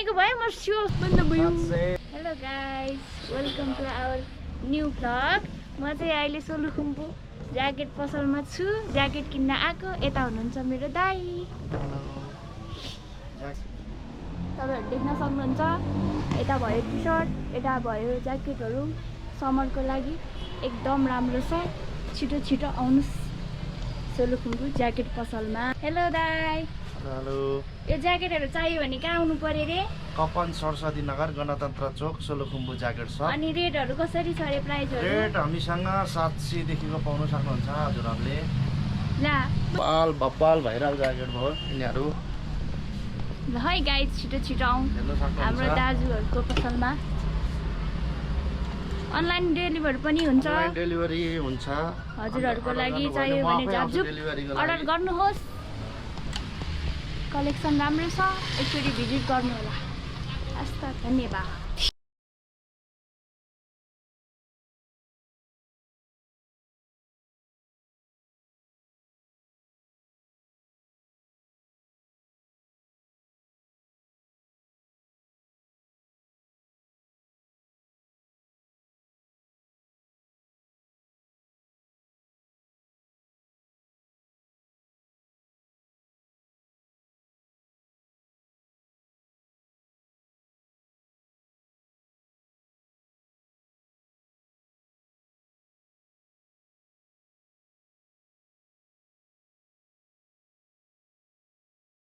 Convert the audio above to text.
भनेको भए म स्योर बन्द भयो। Hello guys, welcome to our new vlog. म चाहिँ अहिले सोलुखुम्बु ज्याकेट पसलमा छु, ज्याकेट किन्न आएको। यता हुनुहुन्छ मेरो दाइ, तपाईँहरू देख्न सक्नुहुन्छ। यता भयो टी सर्ट, यता भयो ज्याकेटहरू समरको लागि एकदम राम्रो छ। छिटो छिटो आउनुहोस् सोलुखुम्बु ज्याकेट पसलमा। हेलो दाइ। हेलो। यो ज्याकेटहरू चाहियो भने कहाँ आउनु पर्यो रे? कपन सरस्वती नगर गणतन्त्र चोक सोलुखुम्बु ज्याकेट सप। अनि रेटहरू कसरी छ रे? प्राइसहरू? रेट हामीसँग 700 देखिको पाउन सक्नुहुन्छ हजुरहरूले। ला बाल बप्पाल भइरहेको ज्याकेट भयो यिनीहरू। ल है गाइस, छिटो छिटो आउँ हेर्न सक्नुहुन्छ। हाम्रो दाजुहरूको पसलमा। अनलाइन डेलिभरी पनि हुन्छ। अनलाइन डेलिभरी हुन्छ। हजुरहरूको लागि चाहियो भने जापजुप अर्डर गर्नुहोस्। कलेक्सन राम्रो छ, एकचोटि भिजिट गर्नु होला। हस् त, धन्यवाद।